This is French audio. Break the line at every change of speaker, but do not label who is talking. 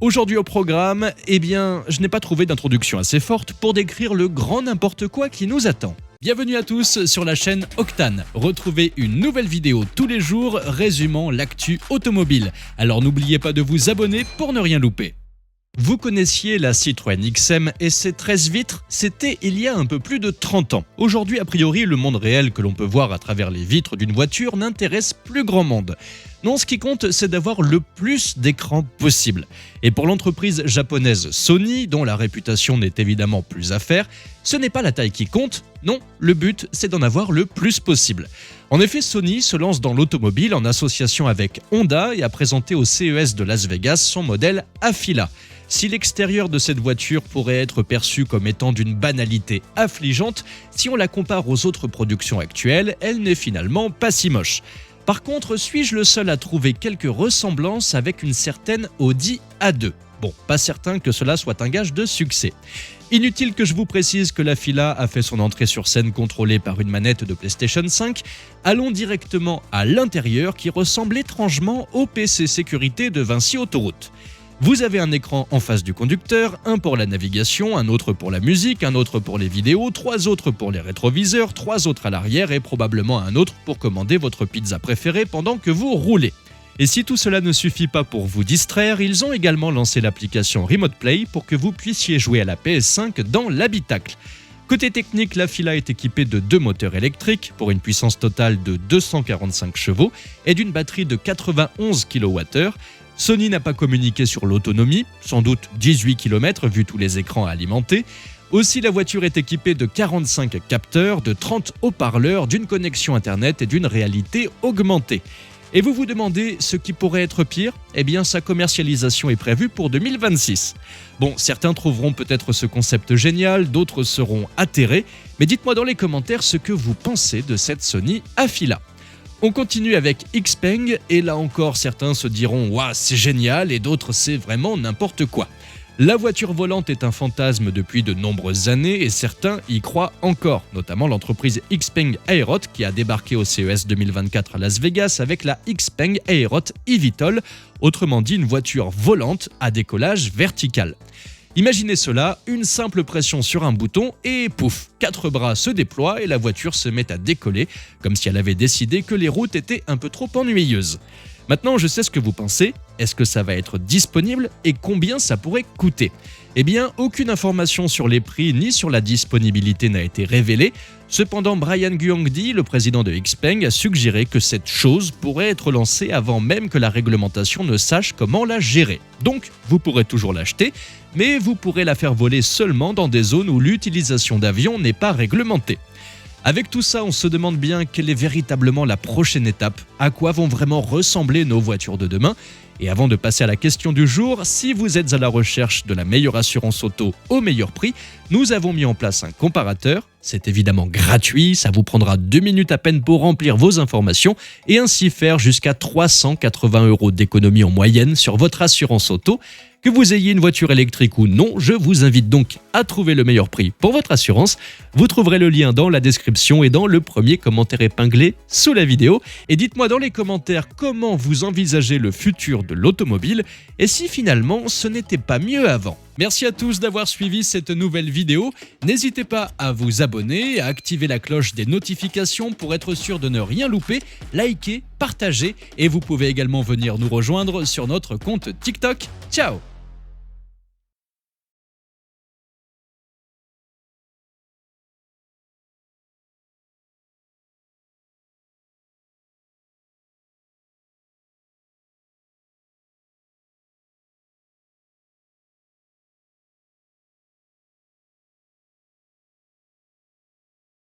Aujourd'hui au programme, je n'ai pas trouvé d'introduction assez forte pour décrire le grand n'importe quoi qui nous attend. Bienvenue à tous sur la chaîne Octane. Retrouvez une nouvelle vidéo tous les jours résumant l'actu automobile. Alors n'oubliez pas de vous abonner pour ne rien louper. Vous connaissiez la Citroën XM et ses 13 vitres? C'était il y a un peu plus de 30 ans. Aujourd'hui, a priori, le monde réel que l'on peut voir à travers les vitres d'une voiture n'intéresse plus grand monde. Non, ce qui compte, c'est d'avoir le plus d'écrans possible. Et pour l'entreprise japonaise Sony, dont la réputation n'est évidemment plus à faire, ce n'est pas la taille qui compte, non, le but, c'est d'en avoir le plus possible. En effet, Sony se lance dans l'automobile en association avec Honda et a présenté au CES de Las Vegas son modèle Afeela. Si l'extérieur de cette voiture pourrait être perçu comme étant d'une banalité affligeante, si on la compare aux autres productions actuelles, elle n'est finalement pas si moche. Par contre, suis-je le seul à trouver quelques ressemblances avec une certaine Audi A2 ? Bon, pas certain que cela soit un gage de succès. Inutile que je vous précise que l'Afeela a fait son entrée sur scène contrôlée par une manette de PlayStation 5. Allons directement à l'intérieur qui ressemble étrangement au PC sécurité de Vinci Autoroute. Vous avez un écran en face du conducteur, un pour la navigation, un autre pour la musique, un autre pour les vidéos, 3 autres pour les rétroviseurs, 3 autres à l'arrière et probablement un autre pour commander votre pizza préférée pendant que vous roulez. Et si tout cela ne suffit pas pour vous distraire, ils ont également lancé l'application Remote Play pour que vous puissiez jouer à la PS5 dans l'habitacle. Côté technique, l'Afeela est équipée de 2 moteurs électriques pour une puissance totale de 245 chevaux et d'une batterie de 91 kWh. Sony n'a pas communiqué sur l'autonomie, sans doute 18 km vu tous les écrans alimentés. Aussi, la voiture est équipée de 45 capteurs, de 30 haut-parleurs, d'une connexion Internet et d'une réalité augmentée. Et vous vous demandez ce qui pourrait être pire ? Sa commercialisation est prévue pour 2026. Bon, certains trouveront peut-être ce concept génial, d'autres seront atterrés, mais dites-moi dans les commentaires ce que vous pensez de cette Sony Afeela. On continue avec Xpeng et là encore certains se diront « Waouh, c'est génial » et d'autres « c'est vraiment n'importe quoi ». La voiture volante est un fantasme depuis de nombreuses années et certains y croient encore, notamment l'entreprise Xpeng Aerot qui a débarqué au CES 2024 à Las Vegas avec la Xpeng Aerot eVTOL, autrement dit une voiture volante à décollage vertical. Imaginez cela, une simple pression sur un bouton et pouf, 4 bras se déploient et la voiture se met à décoller, comme si elle avait décidé que les routes étaient un peu trop ennuyeuses. Maintenant, je sais ce que vous pensez. Est-ce que ça va être disponible et combien ça pourrait coûter ? Aucune information sur les prix ni sur la disponibilité n'a été révélée. Cependant, Brian Guangdi, le président de Xpeng, a suggéré que cette chose pourrait être lancée avant même que la réglementation ne sache comment la gérer. Donc, vous pourrez toujours l'acheter, mais vous pourrez la faire voler seulement dans des zones où l'utilisation d'avions n'est pas réglementée. Avec tout ça, on se demande bien quelle est véritablement la prochaine étape, à quoi vont vraiment ressembler nos voitures de demain. Et avant de passer à la question du jour, si vous êtes à la recherche de la meilleure assurance auto au meilleur prix, nous avons mis en place un comparateur. C'est évidemment gratuit, ça vous prendra 2 minutes à peine pour remplir vos informations et ainsi faire jusqu'à 380 € d'économie en moyenne sur votre assurance auto. Que vous ayez une voiture électrique ou non, je vous invite donc à trouver le meilleur prix pour votre assurance. Vous trouverez le lien dans la description et dans le premier commentaire épinglé sous la vidéo. Et dites-moi dans les commentaires comment vous envisagez le futur de l'automobile et si finalement ce n'était pas mieux avant. Merci à tous d'avoir suivi cette nouvelle vidéo. N'hésitez pas à vous abonner, à activer la cloche des notifications pour être sûr de ne rien louper, liker, partager et vous pouvez également venir nous rejoindre sur notre compte TikTok. Ciao!